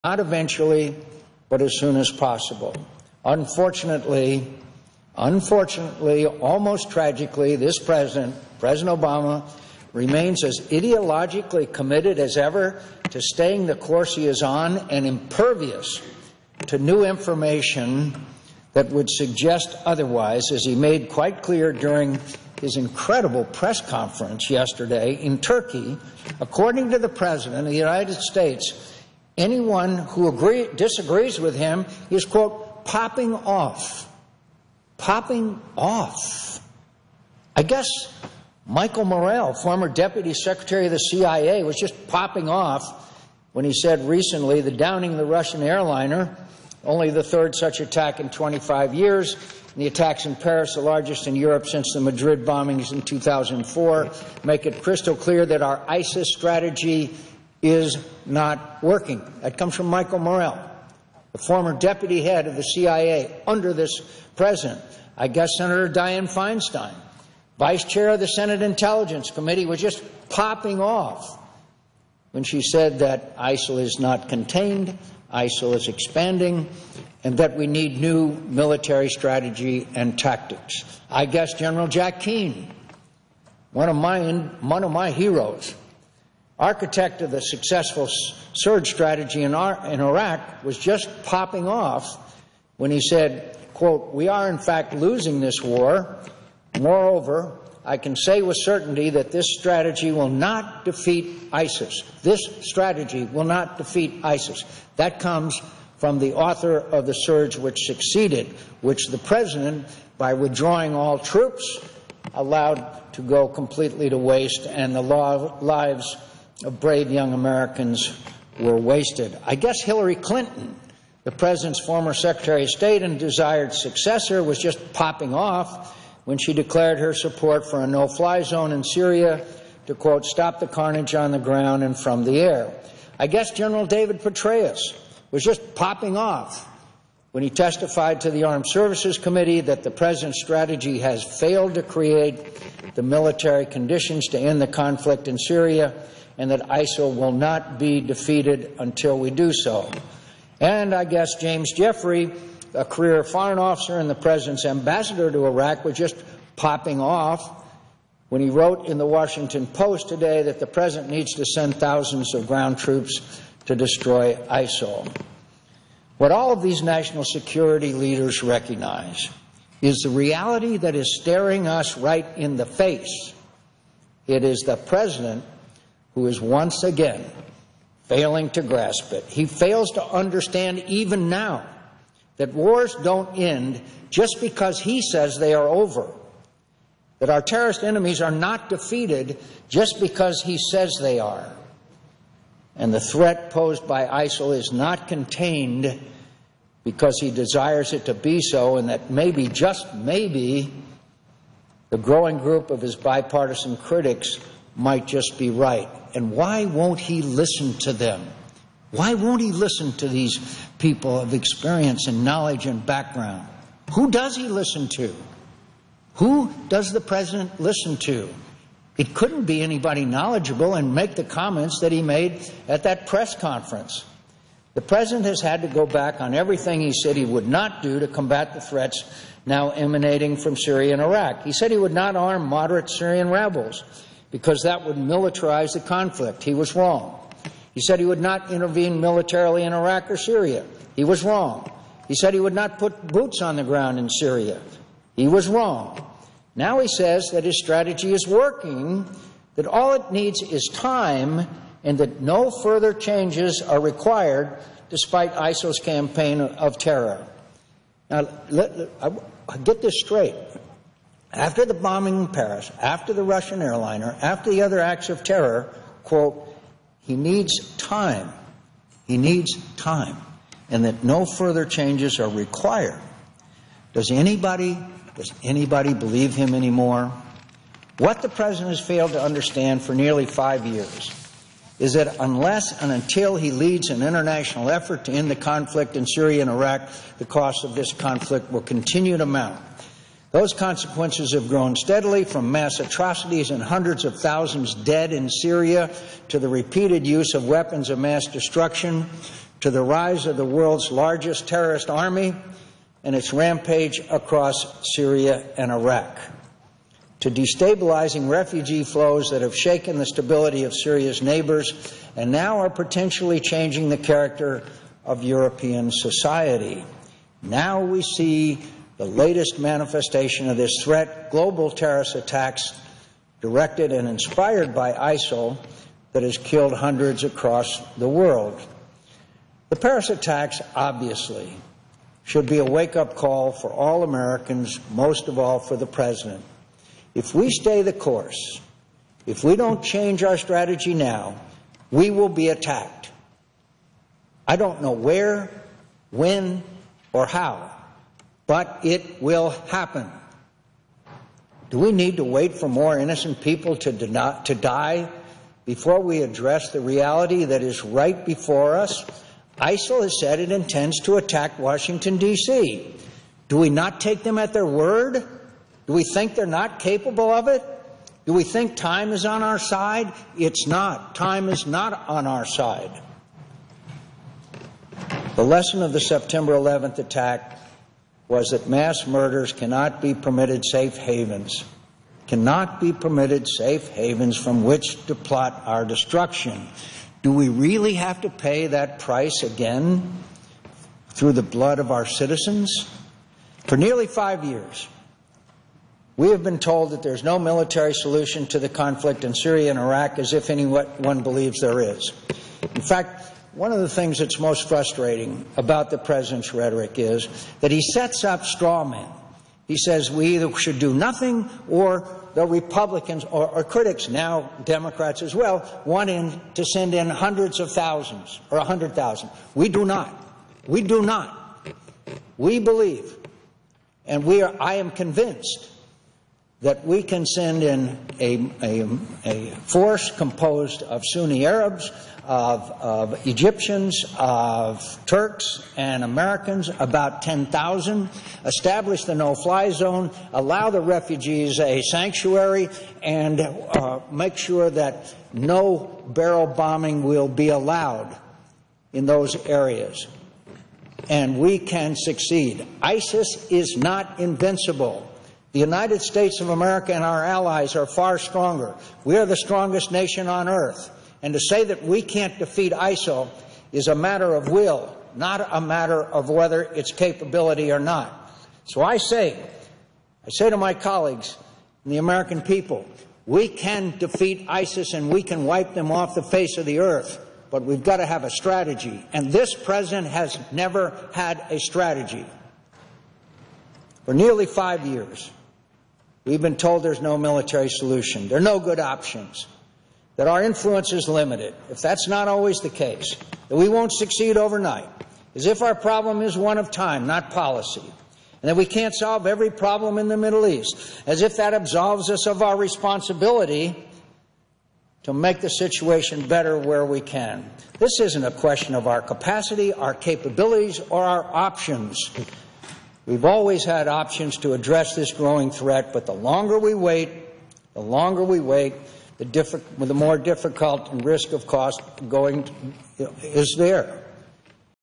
not eventually, but as soon as possible. Unfortunately, almost tragically, this President Obama, remains as ideologically committed as ever to staying the course he is on and impervious to new information that would suggest otherwise, as he made quite clear during his incredible press conference yesterday in Turkey. According to the President of the United States, anyone who disagrees with him is, quote, popping off. Popping off. I guess Michael Morrell, former Deputy Secretary of the CIA, was just popping off when he said recently that downing the Russian airliner, only the third such attack in 25 years, and the attacks in Paris, the largest in Europe since the Madrid bombings in 2004, make it crystal clear that our ISIS strategy is not working. That comes from Michael Morrell, the former deputy head of the CIA under this president. I guess Senator Dianne Feinstein, vice chair of the Senate Intelligence Committee, was just popping off when she said that ISIL is not contained, ISIL is expanding, and that we need new military strategy and tactics. I guess General Jack Keane, one of my heroes, architect of the successful surge strategy in Iraq, was just popping off when he said, quote, "We are in fact losing this war. Moreover, I can say with certainty that this strategy will not defeat ISIS. This strategy will not defeat ISIS." That comes from the author of the surge which succeeded, which the President, by withdrawing all troops, allowed to go completely to waste, and the lives of brave young Americans were wasted. I guess Hillary Clinton, the President's former Secretary of State and desired successor, was just popping off when she declared her support for a no-fly zone in Syria to, quote, "stop the carnage on the ground and from the air." I guess General David Petraeus was just popping off when he testified to the Armed Services Committee that the President's strategy has failed to create the military conditions to end the conflict in Syria, and that ISIL will not be defeated until we do so. And I guess James Jeffrey, a career foreign officer and the President's ambassador to Iraq, was just popping off when he wrote in the Washington Post today that the President needs to send thousands of ground troops to destroy ISIL. What all of these national security leaders recognize is the reality that is staring us right in the face. It is the President who is once again failing to grasp it. He fails to understand even now that wars don't end just because he says they are over, that our terrorist enemies are not defeated just because he says they are, and the threat posed by ISIL is not contained because he desires it to be so, and that maybe, just maybe, the growing group of his bipartisan critics might just be right. And why won't he listen to them? Why won't he listen to these people of experience and knowledge and background? Who does he listen to? Who does the President listen to? It couldn't be anybody knowledgeable and make the comments that he made at that press conference. The President has had to go back on everything he said he would not do to combat the threats now emanating from Syria and Iraq. He said he would not arm moderate Syrian rebels because that would militarize the conflict. He was wrong. He said he would not intervene militarily in Iraq or Syria. He was wrong. He said he would not put boots on the ground in Syria. He was wrong. Now he says that his strategy is working, that all it needs is time, and that no further changes are required despite ISIL's campaign of terror. Now, get this straight. After the bombing in Paris, after the Russian airliner, after the other acts of terror, quote, he needs time. He needs time, and that no further changes are required. Does anybody believe him anymore? What the President has failed to understand for nearly 5 years is that unless and until he leads an international effort to end the conflict in Syria and Iraq, the cost of this conflict will continue to mount. Those consequences have grown steadily, from mass atrocities and hundreds of thousands dead in Syria to the repeated use of weapons of mass destruction to the rise of the world's largest terrorist army and its rampage across Syria and Iraq, to destabilizing refugee flows that have shaken the stability of Syria's neighbors and now are potentially changing the character of European society. Now we see the latest manifestation of this threat, global terrorist attacks directed and inspired by ISIL that has killed hundreds across the world. The Paris attacks, obviously, should be a wake-up call for all Americans, most of all for the President. If we stay the course, if we don't change our strategy now, we will be attacked. I don't know where, when, or how, but it will happen. Do we need to wait for more innocent people to die before we address the reality that is right before us? ISIL has said it intends to attack Washington, D.C. Do we not take them at their word? Do we think they're not capable of it? Do we think time is on our side? It's not. Time is not on our side. The lesson of the September 11th attack was that mass murders cannot be permitted safe havens, cannot be permitted safe havens from which to plot our destruction. Do we really have to pay that price again through the blood of our citizens? For nearly 5 years, we have been told that there's no military solution to the conflict in Syria and Iraq, as if anyone believes there is. In fact, one of the things that's most frustrating about the President's rhetoric is that he sets up straw men. He says we either should do nothing, or the Republicans or critics, now Democrats as well, want to send in hundreds of thousands or 100,000. We do not. We do not. We believe, and I am convinced, that we can send in a force composed of Sunni Arabs, of Egyptians, of Turks and Americans, about 10,000, establish the no-fly zone, allow the refugees a sanctuary, and make sure that no barrel bombing will be allowed in those areas. And we can succeed. ISIS is not invincible. The United States of America and our allies are far stronger. We are the strongest nation on earth. And to say that we can't defeat ISIL is a matter of will, not a matter of whether it's capability or not. So I say to my colleagues and the American people, we can defeat ISIS and we can wipe them off the face of the earth, but we've got to have a strategy. And this President has never had a strategy. For nearly 5 years, we've been told there's no military solution, there are no good options, that our influence is limited. If that's not always the case, that we won't succeed overnight, as if our problem is one of time, not policy, and that we can't solve every problem in the Middle East, as if that absolves us of our responsibility to make the situation better where we can. This isn't a question of our capacity, our capabilities, or our options. We've always had options to address this growing threat, but the longer we wait, the more difficult and risk of cost going is there.